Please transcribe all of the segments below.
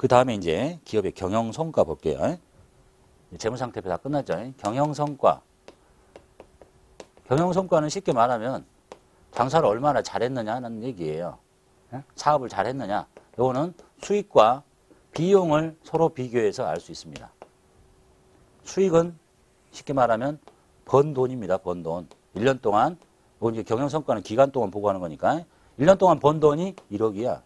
그 다음에 이제 기업의 경영성과 볼게요. 재무상태표 다 끝났죠. 경영성과. 경영성과는 쉽게 말하면 장사를 얼마나 잘했느냐는 얘기예요. 사업을 잘했느냐. 이거는 수익과 비용을 서로 비교해서 알 수 있습니다. 수익은 쉽게 말하면 번 돈입니다. 번 돈. 1년 동안, 이제 경영성과는 기간 동안 보고하는 거니까 1년 동안 번 돈이 1억이야.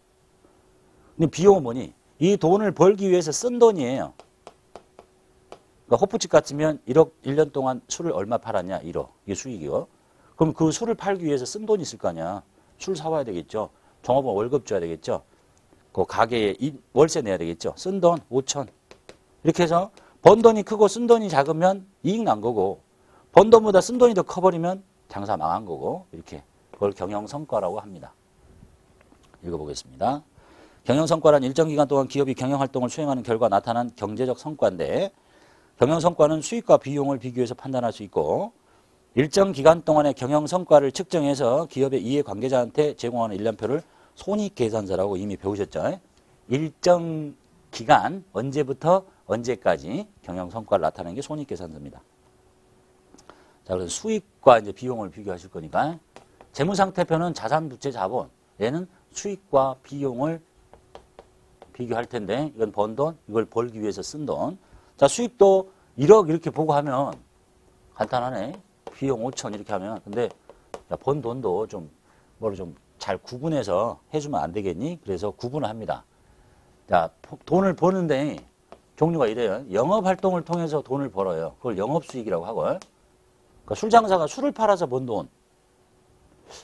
근데 비용은 뭐니? 이 돈을 벌기 위해서 쓴 돈이에요. 그러니까 호프집 같으면 1억 1년 동안 술을 얼마 팔았냐? 1억. 이게 수익이요. 그럼 그 술을 팔기 위해서 쓴 돈이 있을 거 아니야. 술 사와야 되겠죠. 종업원 월급 줘야 되겠죠. 그 가게에 월세 내야 되겠죠. 쓴 돈 5천. 이렇게 해서 번 돈이 크고 쓴 돈이 작으면 이익 난 거고 번 돈보다 쓴 돈이 더 커버리면 장사 망한 거고 이렇게 그걸 경영성과라고 합니다. 읽어보겠습니다. 경영성과란 일정 기간 동안 기업이 경영활동을 수행하는 결과 나타난 경제적 성과인데 경영성과는 수익과 비용을 비교해서 판단할 수 있고 일정 기간 동안의 경영성과를 측정해서 기업의 이해관계자한테 제공하는 일련표를 손익계산서라고 이미 배우셨죠. 일정 기간 언제부터 언제까지 경영성과를 나타내는 게 손익계산서입니다. 자, 그래서 수익과 이제 비용을 비교하실 거니까 재무상태표는 자산, 부채, 자본. 얘는 수익과 비용을 비교할 텐데 이건 번 돈, 이걸 벌기 위해서 쓴 돈. 자, 수익도 1억 이렇게 보고 하면 간단하네. 비용 5천 이렇게 하면. 근데 번 돈도 좀 뭐를 좀 잘 구분해서 해주면 안 되겠니? 그래서 구분을 합니다. 자, 돈을 버는데 종류가 이래요. 영업활동을 통해서 돈을 벌어요. 그걸 영업수익이라고 하고. 그러니까 술장사가 술을 팔아서 번 돈.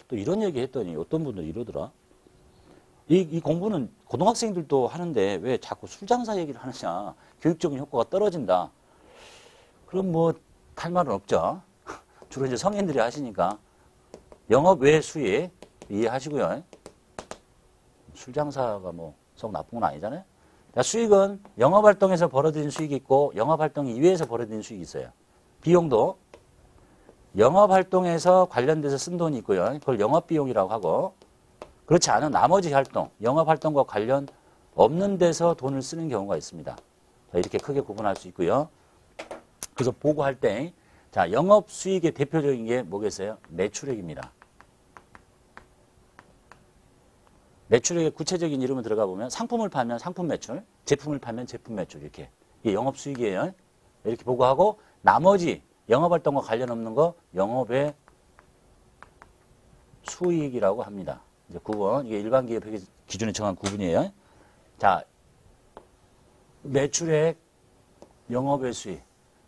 또 이런 얘기 했더니 어떤 분들 이러더라. 이 공부는 고등학생들도 하는데 왜 자꾸 술장사 얘기를 하느냐. 교육적인 효과가 떨어진다. 그럼 뭐 할 말은 없죠. 주로 이제 성인들이 하시니까 영업 외 수익 이해하시고요. 술장사가 뭐 썩 나쁜 건 아니잖아요. 수익은 영업활동에서 벌어들인 수익이 있고 영업활동 이외에서 벌어들인 수익이 있어요. 비용도 영업활동에서 관련돼서 쓴 돈이 있고요. 그걸 영업비용이라고 하고 그렇지 않은 나머지 활동, 영업활동과 관련 없는 데서 돈을 쓰는 경우가 있습니다. 이렇게 크게 구분할 수 있고요. 그래서 보고할 때 자, 영업수익의 대표적인 게 뭐겠어요? 매출액입니다. 매출액의 구체적인 이름을 들어가 보면 상품을 팔면 상품 매출, 제품을 팔면 제품 매출 이렇게 이게 영업수익이에요. 이렇게 보고하고 나머지 영업활동과 관련 없는 거 영업의 수익이라고 합니다. 이제 9번 이게 일반 기업 기준에 정한 구분이에요. 자, 매출액, 영업의 수익.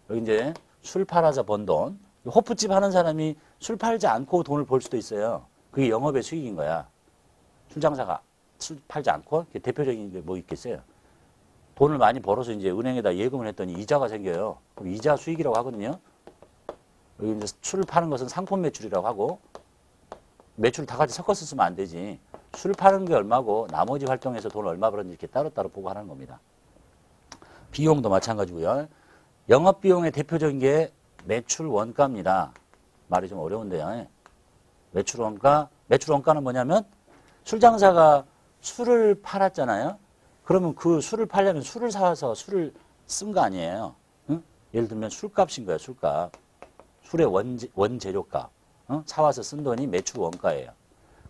여기 이제 술 팔아서 번 돈. 호프집 하는 사람이 술 팔지 않고 돈을 벌 수도 있어요. 그게 영업의 수익인 거야. 술장사가 술 팔지 않고 대표적인 게 뭐 있겠어요. 돈을 많이 벌어서 이제 은행에다 예금을 했더니 이자가 생겨요. 그럼 이자 수익이라고 하거든요. 여기 이제 술을 파는 것은 상품 매출이라고 하고 매출을 다 같이 섞어서 쓰면 안 되지. 술 파는 게 얼마고 나머지 활동에서 돈을 얼마 벌었는지 이렇게 따로따로 보고 하는 겁니다. 비용도 마찬가지고요. 영업비용의 대표적인 게 매출 원가입니다. 말이 좀 어려운데요. 매출 원가. 매출 원가는 뭐냐면 술장사가 술을 팔았잖아요. 그러면 그 술을 팔려면 술을 사와서 술을 쓴 거 아니에요. 응? 예를 들면 술값인 거예요. 술값. 술의 원재료값. 응? 사와서 쓴 돈이 매출 원가예요.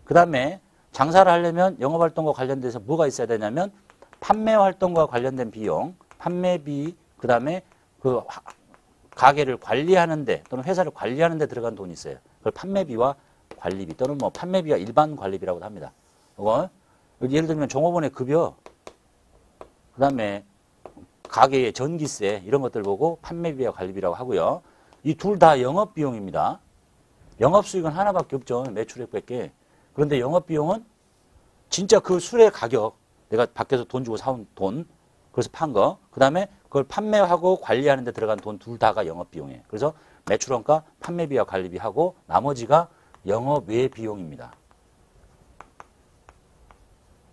그 다음에 장사를 하려면 영업활동과 관련돼서 뭐가 있어야 되냐면 판매활동과 관련된 비용, 판매비, 그 다음에 그 가게를 관리하는데 또는 회사를 하는데 들어간 돈이 있어요. 그걸 판매비와 관리비 또는 뭐 판매비와 일반 관리비라고 합니다. 이거 예를 들면 종업원의 급여, 그 다음에 가게의 전기세 이런 것들 보고 판매비와 관리비라고 하고요. 이 둘 다 영업비용입니다. 영업수익은 하나밖에 없죠. 매출액밖에. 그런데 영업비용은 진짜 그 술의 가격, 내가 밖에서 돈 주고 사온 돈, 그래서 판 거, 그 다음에 그걸 판매하고 관리하는 데 들어간 돈 둘 다가 영업비용이에요. 그래서 매출원가, 판매비와 관리비하고 나머지가 영업 외 비용입니다.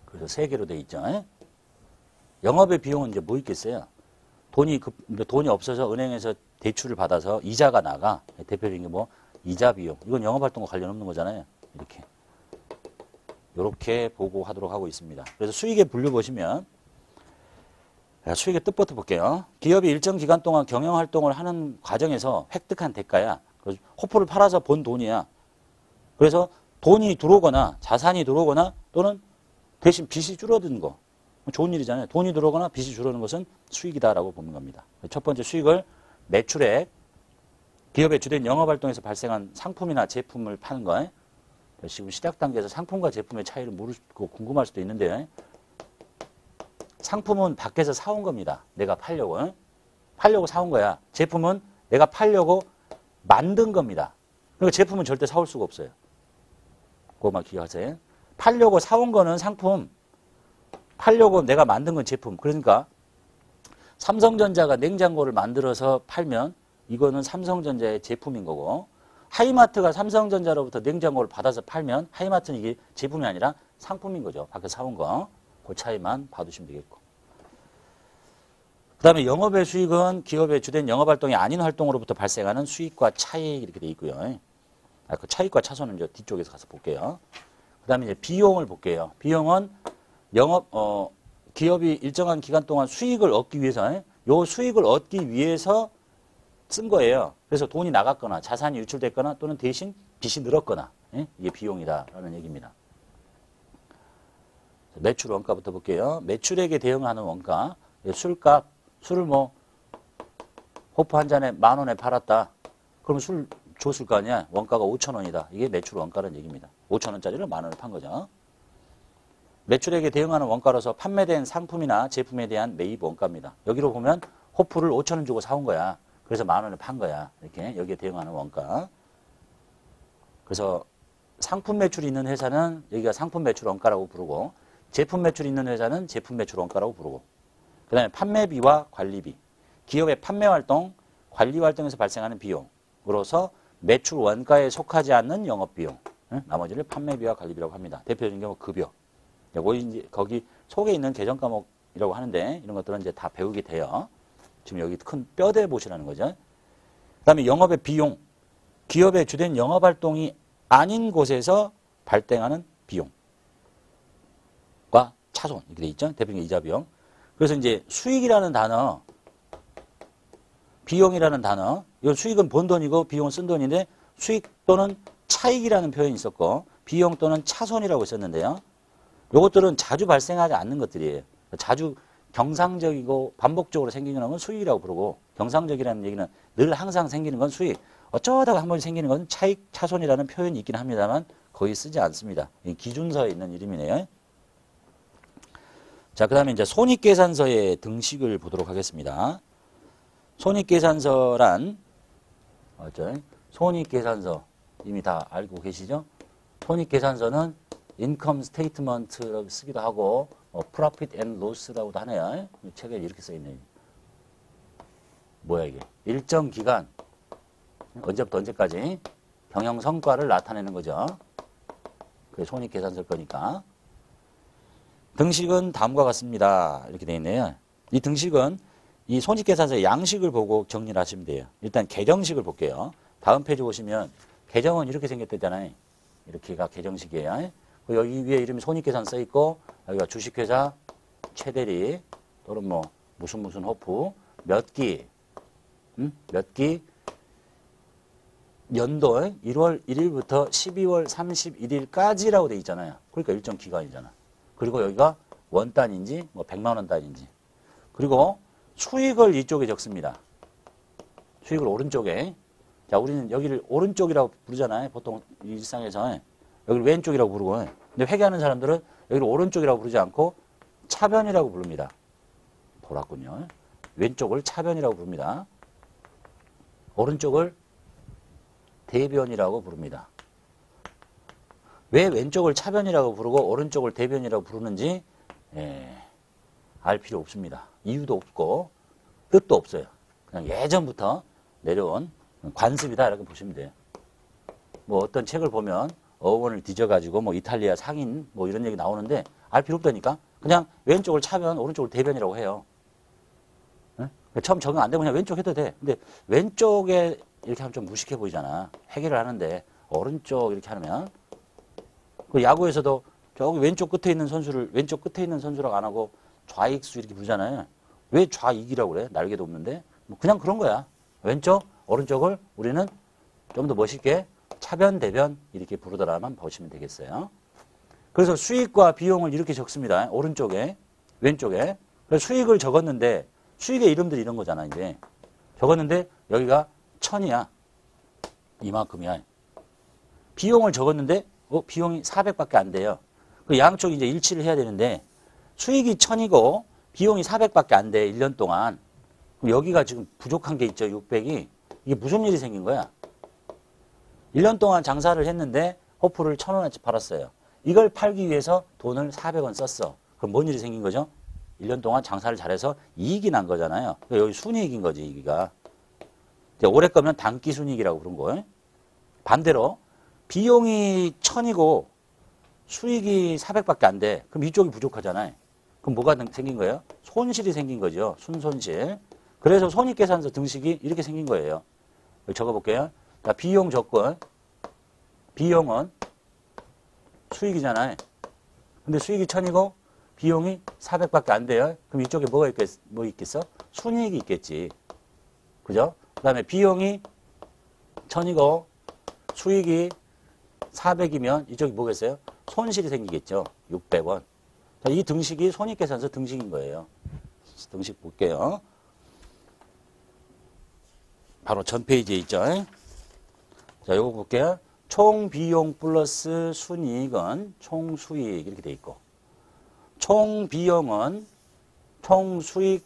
그래서 세 개로 돼 있죠. 영업의 비용은 이제 뭐 있겠어요? 돈이 없어서 은행에서 대출을 받아서 이자가 나가. 대표적인 게 뭐 이자 비용. 이건 영업활동과 관련 없는 거잖아요. 이렇게 보고하도록 하고 있습니다. 그래서 수익의 분류 보시면 수익의 뜻부터 볼게요. 기업이 일정 기간 동안 경영활동을 하는 과정에서 획득한 대가야. 호프를 팔아서 번 돈이야. 그래서 돈이 들어오거나 자산이 들어오거나 또는 대신 빚이 줄어드는 거. 좋은 일이잖아요. 돈이 들어오거나 빚이 줄어드는 것은 수익이다라고 보는 겁니다. 첫 번째 수익을 매출액, 기업의 주된 영업활동에서 발생한 상품이나 제품을 파는 거예요. 지금 시작 단계에서 상품과 제품의 차이를 모르고 궁금할 수도 있는데 상품은 밖에서 사온 겁니다. 내가 팔려고. 팔려고 사온 거야. 제품은 내가 팔려고 만든 겁니다. 그러니까 제품은 절대 사올 수가 없어요. 그거만 기억하세요. 팔려고 사온 거는 상품, 팔려고 내가 만든 건 제품. 그러니까 삼성전자가 냉장고를 만들어서 팔면 이거는 삼성전자의 제품인 거고 하이마트가 삼성전자로부터 냉장고를 받아서 팔면 하이마트는 이게 제품이 아니라 상품인 거죠. 밖에서 사온 거. 그 차이만 봐두시면 되겠고. 그 다음에 영업의 수익은 기업의 주된 영업활동이 아닌 활동으로부터 발생하는 수익과 차익 이렇게 돼 있고요. 그 차익과 차손은 이제 뒤쪽에서 가서 볼게요. 그 다음에 이제 비용을 볼게요. 비용은 기업이 일정한 기간 동안 수익을 얻기 위해서, 요 수익을 얻기 위해서 쓴 거예요. 그래서 돈이 나갔거나 자산이 유출됐거나 또는 대신 빚이 늘었거나, 이게 비용이다라는 얘기입니다. 매출 원가부터 볼게요. 매출액에 대응하는 원가, 술값, 술을 호프 한 잔에 10,000원에 팔았다. 그럼 술 줬을 거 아니야. 원가가 5,000원이다. 이게 매출 원가라는 얘기입니다. 5,000원짜리를 10,000원에 판 거죠. 매출액에 대응하는 원가로서 판매된 상품이나 제품에 대한 매입 원가입니다. 여기로 보면 호프를 5,000원 주고 사온 거야. 그래서 10,000원에 판 거야. 이렇게 여기에 대응하는 원가. 그래서 상품 매출이 있는 회사는 여기가 상품 매출 원가라고 부르고 제품 매출이 있는 회사는 제품 매출 원가라고 부르고 그 다음에 판매비와 관리비. 기업의 판매활동, 관리활동에서 발생하는 비용으로서 매출 원가에 속하지 않는 영업비용. 나머지를 판매비와 관리비라고 합니다. 대표적인 경우 급여. 거기 속에 있는 개정 과목이라고 하는데 이런 것들은 이제 다 배우게 돼요. 지금 여기 큰 뼈대 보시라는 거죠. 그 다음에 영업의 비용. 기업의 주된 영업활동이 아닌 곳에서 발생하는 비용과 차손. 이렇게 돼 있죠. 대표적인 이자 비용. 그래서 이제 수익이라는 단어, 비용이라는 단어, 이건 수익은 번 돈이고 비용은 쓴 돈인데 수익 또는 차익이라는 표현이 있었고 비용 또는 차손이라고 있었는데요. 이것들은 자주 발생하지 않는 것들이에요. 자주 경상적이고 반복적으로 생기는 건 수익이라고 부르고 경상적이라는 얘기는 늘 항상 생기는 건 수익. 어쩌다가 한 번 생기는 건 차익, 차손이라는 표현이 있긴 합니다만 거의 쓰지 않습니다. 기준서에 있는 이름이네요. 자, 그 다음에 이제 손익계산서의 등식을 보도록 하겠습니다. 손익계산서란, 손익계산서 이미 다 알고 계시죠? 손익계산서는 인컴 스테이트먼트라고 쓰기도 하고, 프로핏 앤 로스라고도 하네요. 책에 이렇게 써있네요. 뭐야, 이게? 일정 기간, 언제부터 언제까지 경영 성과를 나타내는 거죠. 그게 손익계산서일 거니까. 등식은 다음과 같습니다. 이렇게 되어 있네요. 이 등식은 이 손익계산서의 양식을 보고 정리를 하시면 돼요. 일단 계정식을 볼게요. 다음 페이지 보시면 계정은 이렇게 생겼대잖아요. 이렇게가 계정식이에요. 여기 위에 이름이 손익계산 써 있고 여기가 주식회사 최대리 또는 무슨 호프 몇 기 연도 1월 1일부터 12월 31일까지라고 돼 있잖아요. 그러니까 일정 기간이잖아. 그리고 여기가 원 단인지 100만 원 단인지. 그리고 수익을 이쪽에 적습니다. 수익을 오른쪽에. 자, 우리는 여기를 오른쪽이라고 부르잖아요. 보통 일상에서. 여기를 왼쪽이라고 부르고. 근데 회계하는 사람들은 여기를 오른쪽이라고 부르지 않고 차변이라고 부릅니다. 돌았군요. 왼쪽을 차변이라고 부릅니다. 오른쪽을 대변이라고 부릅니다. 왜 왼쪽을 차변이라고 부르고 오른쪽을 대변이라고 부르는지 알 필요 없습니다. 이유도 없고 뜻도 없어요. 그냥 예전부터 내려온 관습이다 이렇게 보시면 돼요. 어떤 책을 보면 어원을 뒤져가지고 이탈리아 상인 이런 얘기 나오는데 알 필요 없다니까. 그냥 왼쪽을 차변 오른쪽을 대변이라고 해요. 처음 적용 안 되면 그냥 왼쪽 해도 돼. 근데 왼쪽에 이렇게 하면 좀 무식해 보이잖아. 회계를 하는데 오른쪽 이렇게 하면 그 야구에서도 저기 왼쪽 끝에 있는 선수를 왼쪽 끝에 있는 선수라고 안 하고 좌익수 이렇게 부르잖아요. 왜 좌익이라고 그래? 날개도 없는데. 뭐 그냥 그런 거야. 왼쪽, 오른쪽을 우리는 좀 더 멋있게 차변, 대변 이렇게 부르더라만 보시면 되겠어요. 그래서 수익과 비용을 이렇게 적습니다. 오른쪽에, 왼쪽에. 그래서 수익을 적었는데 수익의 이름들이 이런 거잖아, 이제. 적었는데 여기가 1000이야. 이만큼이야. 비용을 적었는데 비용이 400밖에 안 돼요. 그 양쪽이 이제 일치를 해야 되는데 수익이 1000이고 비용이 400밖에 안 돼. 1년 동안. 그럼 여기가 지금 부족한 게 있죠. 600이. 이게 무슨 일이 생긴 거야? 1년 동안 장사를 했는데 호프를 1000원어치 팔았어요. 이걸 팔기 위해서 돈을 400원 썼어. 그럼 뭔 일이 생긴 거죠? 1년 동안 장사를 잘해서 이익이 난 거잖아요. 그러니까 여기 순이익인 거지, 이기가. 올해 거면 단기 순이익이라고 그런 거예요. 반대로 비용이 1000이고 수익이 400밖에 안 돼. 그럼 이쪽이 부족하잖아요. 그럼 뭐가 생긴 거예요? 손실이 생긴 거죠. 순손실. 그래서 손익계산서 등식이 이렇게 생긴 거예요. 여기 적어볼게요. 자, 비용 적분. 비용은 수익이잖아요. 근데 수익이 1000이고 비용이 400밖에 안 돼요. 그럼 이쪽에 뭐 있겠어? 순이익이 있겠지. 그죠? 그 다음에 비용이 1000이고 수익이 400이면 이쪽이 뭐겠어요? 손실이 생기겠죠. 600원. 자, 이 등식이 손익계산서 등식인 거예요. 등식 볼게요. 바로 전 페이지에 있죠. 자, 요거 볼게요. 총 비용 플러스 순이익은 총 수익 이렇게 돼 있고, 총 비용은 총 수익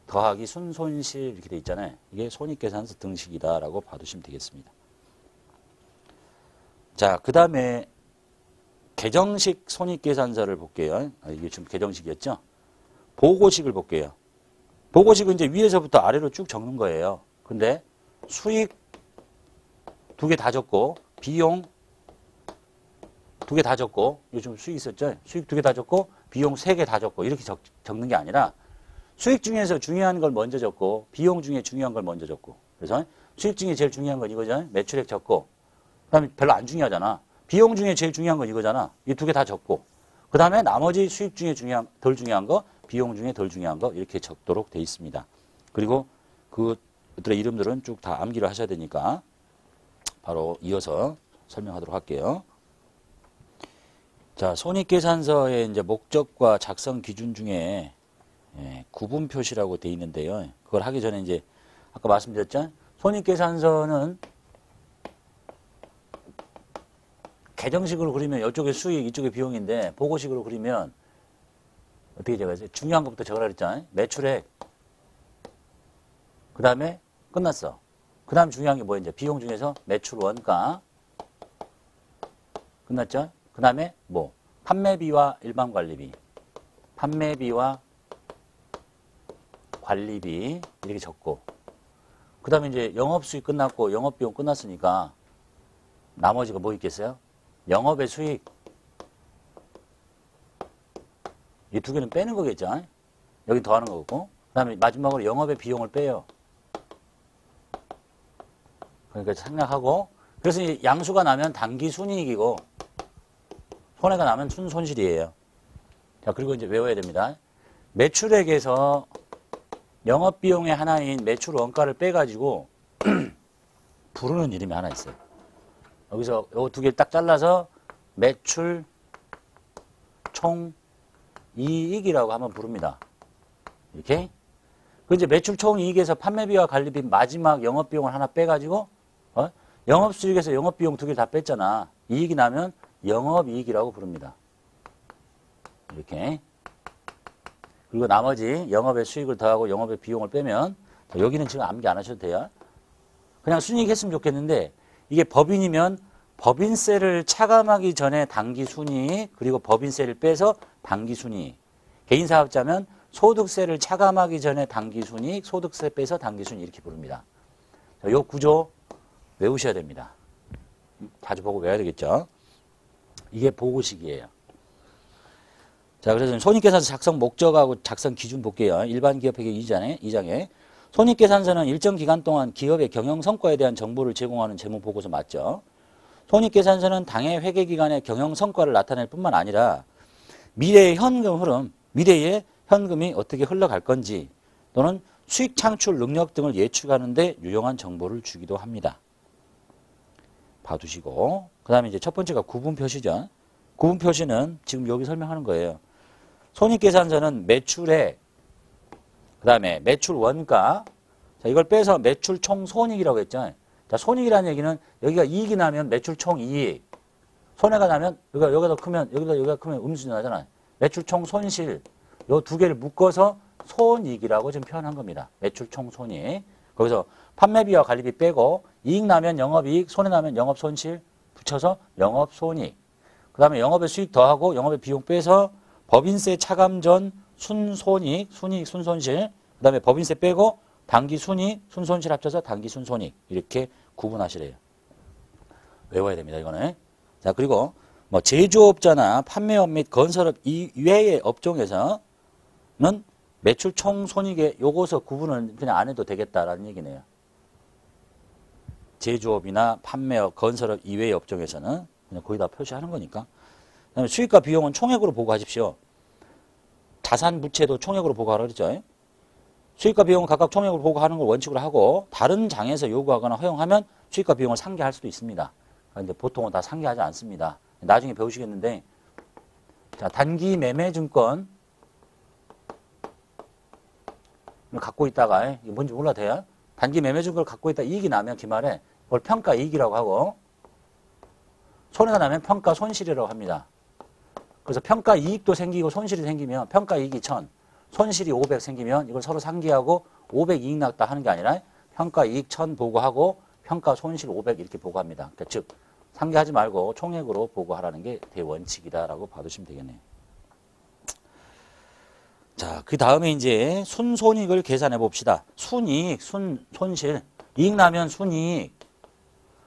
더하기 순손실 이렇게 돼 있잖아요. 이게 손익계산서 등식이다라고 봐두시면 되겠습니다. 자, 그 다음에 계정식 손익계산서를 볼게요. 이게 지금 계정식이었죠? 보고식을 볼게요. 보고식은 이제 위에서부터 아래로 쭉 적는 거예요. 근데 수익 2개 다 적고, 비용 2개 다 적고, 요즘 수익 있었죠? 수익 2개 다 적고, 비용 3개 다 적고, 이렇게 적는 게 아니라 수익 중에서 중요한 걸 먼저 적고, 비용 중에 중요한 걸 먼저 적고. 그래서 수익 중에 제일 중요한 건 이거잖아요. 매출액 적고, 그 다음에 별로 안 중요하잖아. 비용 중에 제일 중요한 건 이거잖아. 이 2개 다 적고, 그 다음에 나머지 수익 중에 덜 중요한 거, 비용 중에 덜 중요한 거 이렇게 적도록 돼 있습니다. 그리고 그들의 이름들은 쭉 다 암기를 하셔야 되니까 바로 이어서 설명하도록 할게요. 자, 손익계산서의 이제 목적과 작성 기준 중에 구분 표시라고 돼 있는데요. 그걸 하기 전에 이제 아까 말씀드렸죠? 손익계산서는 계정식으로 그리면 이쪽에 수익, 이쪽에 비용인데 보고식으로 그리면 어떻게 적어야지? 중요한 것부터 적으라 그랬잖아요. 매출액. 그 다음에 끝났어. 그 다음 중요한 게 뭐야? 이제 비용 중에서 매출 원가. 끝났죠? 그 다음에 뭐? 판매비와 일반 관리비. 판매비와 관리비. 이렇게 적고. 그 다음에 이제 영업수익 끝났고 영업비용 끝났으니까 나머지가 뭐 있겠어요? 영업의 수익. 이 2개는 빼는 거겠죠? 여기 더하는 거고. 그 다음에 마지막으로 영업의 비용을 빼요. 그러니까 생략하고. 그래서 양수가 나면 단기 순이익이고 손해가 나면 순손실이에요. 자, 그리고 이제 외워야 됩니다. 매출액에서 영업비용의 하나인 매출 원가를 빼가지고 부르는 이름이 하나 있어요. 여기서 요 2개 딱 잘라서 매출 총 이익이라고 한번 부릅니다. 이렇게. 그 이제 매출 총 이익에서 판매비와 관리비 마지막 영업비용을 하나 빼가지고, 영업수익에서 영업비용 2개 다 뺐잖아. 이익이 나면 영업이익이라고 부릅니다. 이렇게. 그리고 나머지 영업의 수익을 더하고 영업의 비용을 빼면, 여기는 지금 암기 안 하셔도 돼요. 그냥 순이익 했으면 좋겠는데, 이게 법인이면 법인세를 차감하기 전에 단기 순이익, 그리고 법인세를 빼서 단기 순이익. 개인사업자면 소득세를 차감하기 전에 단기 순이익, 소득세 빼서 단기 순이익 이렇게 부릅니다. 이 구조 외우셔야 됩니다. 자주 보고 외워야 되겠죠. 이게 보고식이에요. 자, 그래서 손익계산서 작성 목적하고 작성 기준 볼게요. 일반 기업회계 2장에 손익계산서는 일정 기간 동안 기업의 경영 성과에 대한 정보를 제공하는 재무보고서 맞죠? 손익계산서는 당해 회계기간의 경영 성과를 나타낼 뿐만 아니라 미래의 현금 흐름, 미래의 현금이 어떻게 흘러갈 건지, 또는 수익 창출 능력 등을 예측하는 데 유용한 정보를 주기도 합니다. 봐두시고 그 다음에 이제 첫 번째가 구분 표시죠. 구분 표시는 지금 여기 설명하는 거예요. 손익계산서는 매출액, 그 다음에 매출 원가, 자, 이걸 빼서 매출 총 손익이라고 했죠. 자, 손익이라는 얘기는 여기가 이익이 나면 매출 총 이익, 손해가 나면 여기가 더 크면 여기가 크면 음수가 나잖아요. 매출 총 손실, 요 두 개를 묶어서 손익이라고 지금 표현한 겁니다. 매출 총 손익. 거기서 판매비와 관리비 빼고 이익 나면 영업이익, 손해 나면 영업손실 붙여서 영업손익. 그 다음에 영업의 수익 더하고 영업의 비용 빼서 법인세 차감 전 순손익, 순이익, 순손실. 그 다음에 법인세 빼고 당기 순이익, 순손실 합쳐서 당기 순손익. 이렇게 구분하시래요. 외워야 됩니다. 이거는. 자, 그리고 뭐 제조업자나 판매업 및 건설업 이외의 업종에서는 매출 총 손익에 요거서 구분을 그냥 안 해도 되겠다라는 얘기네요. 제조업이나 판매업, 건설업 이외의 업종에서는 그냥 거기다 표시하는 거니까. 그다음에 수익과 비용은 총액으로 보고하십시오. 자산 부채도 총액으로 보고하라 그랬죠. 수익과 비용은 각각 총액으로 보고하는 걸 원칙으로 하고 다른 장에서 요구하거나 허용하면 수익과 비용을 상기할 수도 있습니다. 그런데 보통은 다 상기하지 않습니다. 나중에 배우시겠는데, 자, 단기 매매 증권 갖고 있다가 이게 뭔지 몰라도 돼요. 단기 매매 증권을 갖고 있다 이익이 나면 기말에 그걸 평가 이익이라고 하고 손해가 나면 평가 손실이라고 합니다. 그래서 평가 이익도 생기고 손실이 생기면 평가 이익이 1000, 손실이 500 생기면 이걸 서로 상기하고 500 이익 났다 하는 게 아니라 평가 이익 1000 보고하고 평가 손실 500 이렇게 보고합니다. 그러니까 즉 상기하지 말고 총액으로 보고하라는 게 대원칙이다라고 봐두시면 되겠네요. 자, 그 다음에 이제 순손익을 계산해 봅시다. 순이익, 손실. 이익 나면 순이익,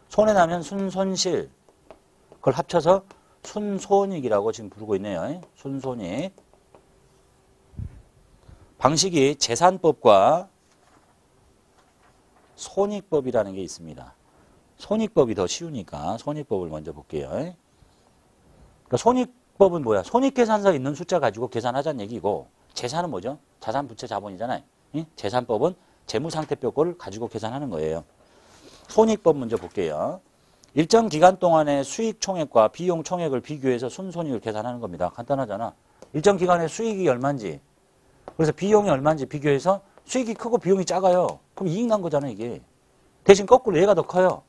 손해 나면 순손실. 그걸 합쳐서 순손익이라고 지금 부르고 있네요. 순손익. 방식이 재산법과 손익법이라는 게 있습니다. 손익법이 더 쉬우니까 손익법을 먼저 볼게요. 그러니까 손익법은 뭐야? 손익계산서에 있는 숫자 가지고 계산하자는 얘기고 재산은 뭐죠? 자산, 부채, 자본이잖아요. 재산법은 재무상태표를 가지고 계산하는 거예요. 손익법 먼저 볼게요. 일정 기간 동안의 수익 총액과 비용 총액을 비교해서 순손익을 계산하는 겁니다. 간단하잖아. 일정 기간에 수익이 얼마인지, 그래서 비용이 얼마인지 비교해서 수익이 크고 비용이 작아요. 그럼 이익 난 거잖아, 이게. 대신 거꾸로 얘가 더 커요.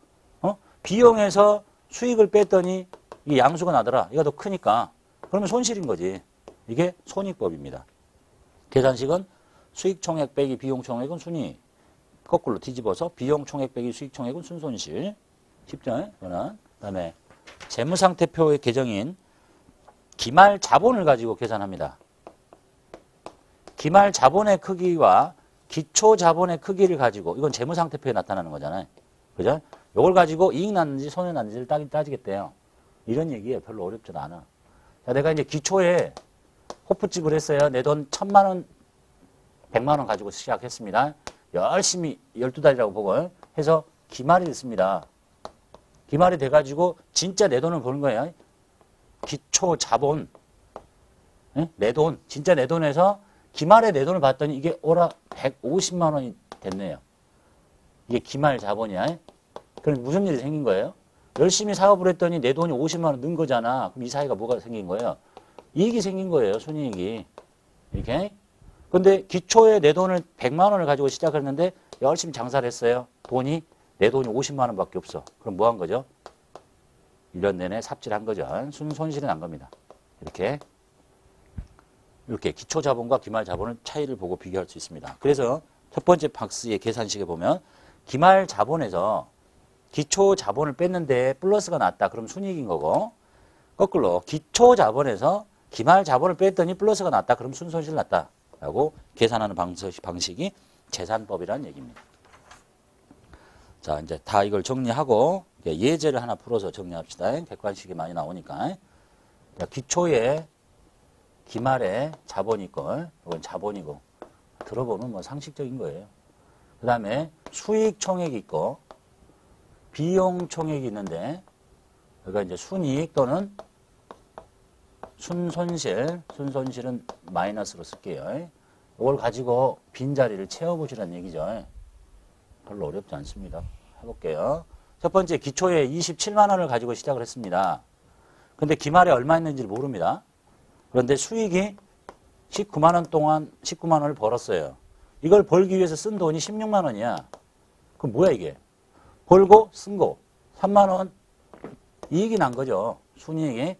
비용에서 수익을 뺐더니 이게 양수가 나더라. 얘가 더 크니까. 그러면 손실인 거지. 이게 손익법입니다. 계산식은 수익 총액 빼기 비용 총액은 순이익. 거꾸로 뒤집어서 비용 총액 빼기 수익 총액은 순손실. 쉽죠? 그러나 그다음에 재무상태표의 계정인 기말 자본을 가지고 계산합니다. 기말 자본의 크기와 기초 자본의 크기를 가지고 이건 재무상태표에 나타나는 거잖아요. 그죠? 이걸 가지고 이익 났는지 손해 났는지를 따지겠대요. 이런 얘기예요. 별로 어렵지도 않아. 자, 내가 이제 기초에 호프집을 했어요. 내 돈 1000만 원, 100만 원 가지고 시작했습니다. 열심히 12달이라고 보고 해서 기말이 됐습니다. 기말이 돼가지고 진짜 내 돈을 버는 거예요. 기초 자본, 내 돈, 진짜 내 돈에서 기말에 내 돈을 봤더니 이게 오라 150만 원이 됐네요. 이게 기말 자본이야. 그럼 무슨 일이 생긴 거예요? 열심히 사업을 했더니 내 돈이 50만 원 는 거잖아. 그럼 이 사이가 뭐가 생긴 거예요? 이익이 생긴 거예요. 순이익이. 이렇게. 근데 기초에 내 돈을 100만 원을 가지고 시작했는데 열심히 장사를 했어요. 내 돈이 50만 원밖에 없어. 그럼 뭐 한 거죠? 1년 내내 삽질한 거죠. 순손실이 난 겁니다. 이렇게 기초 자본과 기말 자본을 차이를 보고 비교할 수 있습니다. 그래서 첫 번째 박스의 계산식에 보면 기말 자본에서 기초 자본을 뺐는데 플러스가 났다. 그럼 순이익인 거고, 거꾸로 기초 자본에서 기말 자본을 뺐더니 플러스가 났다. 그럼 순손실 났다. 라고 계산하는 방식이 재산법이라는 얘기입니다. 자, 이제 다 이걸 정리하고 예제를 하나 풀어서 정리합시다. 객관식이 많이 나오니까. 자, 기초에 기말에 자본이 있고, 이건 자본이고, 들어보면 뭐 상식적인 거예요. 그 다음에 수익 총액이 있고, 비용 총액이 있는데, 여기가 이제 순이익 또는 순손실, 순손실은 마이너스로 쓸게요. 이걸 가지고 빈자리를 채워보시라는 얘기죠. 별로 어렵지 않습니다. 해볼게요. 첫 번째, 기초에 27만 원을 가지고 시작을 했습니다. 근데 기말에 얼마 있는지를 모릅니다. 그런데 수익이 19만 원 동안 19만 원을 벌었어요. 이걸 벌기 위해서 쓴 돈이 16만 원이야. 그럼 뭐야 이게? 벌고 쓴 거 3만 원 이익이 난 거죠. 순이익이.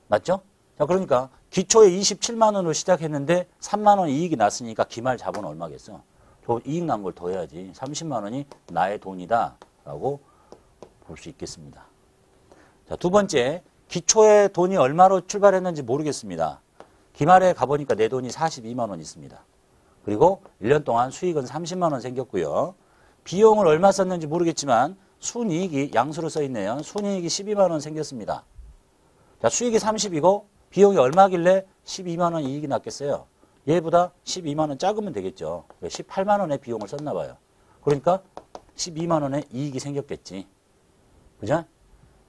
맞죠? 자, 그러니까 기초에 27만 원으로 시작했는데 3만 원 이익이 났으니까 기말 자본은 얼마겠어? 저 이익 난 걸 더해야지. 30만 원이 나의 돈이다 라고 볼 수 있겠습니다. 자, 두 번째, 기초에 돈이 얼마로 출발했는지 모르겠습니다. 기말에 가보니까 내 돈이 42만 원 있습니다. 그리고 1년 동안 수익은 30만 원 생겼고요. 비용을 얼마 썼는지 모르겠지만 순이익이 양수로 써 있네요. 순이익이 12만 원 생겼습니다. 자, 수익이 30이고 비용이 얼마길래 12만 원 이익이 났겠어요? 얘보다 12만 원 작으면 되겠죠. 18만 원의 비용을 썼나 봐요. 그러니까 12만 원의 이익이 생겼겠지. 그죠?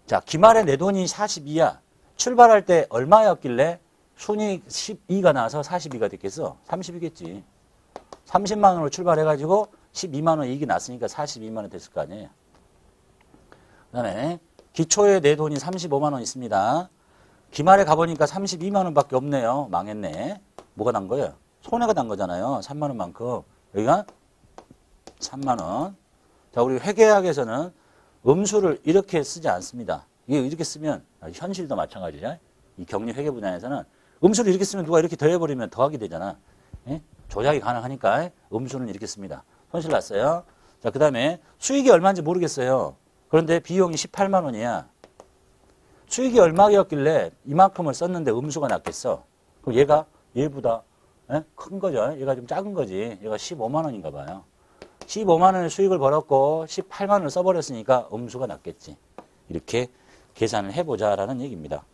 자, 기말에 내 돈이 42야. 출발할 때 얼마였길래 순이익 12가 나와서 42가 됐겠어? 30이겠지. 30만 원으로 출발해가지고 12만 원 이익이 났으니까 42만 원 됐을 거 아니에요. 그 다음에 기초에 내 돈이 35만 원 있습니다. 기말에 가보니까 32만 원밖에 없네요. 망했네. 뭐가 난 거예요? 손해가 난 거잖아요. 3만 원만큼. 여기가 3만 원. 자, 우리 회계학에서는 음수를 이렇게 쓰지 않습니다. 이게 이렇게 쓰면 현실도 마찬가지죠. 이 격리 회계 분야에서는 음수를 이렇게 쓰면 누가 이렇게 더해버리면 더하게 되잖아. 예? 조작이 가능하니까 음수는 이렇게 씁니다. 손실 났어요. 자, 그 다음에 수익이 얼마인지 모르겠어요. 그런데 비용이 18만 원이야. 수익이 얼마였길래 이만큼을 썼는데 음수가 났겠어. 그럼 얘가 얘보다 큰 거죠. 얘가 좀 작은 거지. 얘가 15만 원인가 봐요. 15만 원의 수익을 벌었고 18만 원을 써버렸으니까 음수가 났겠지. 이렇게 계산을 해보자라는 얘기입니다.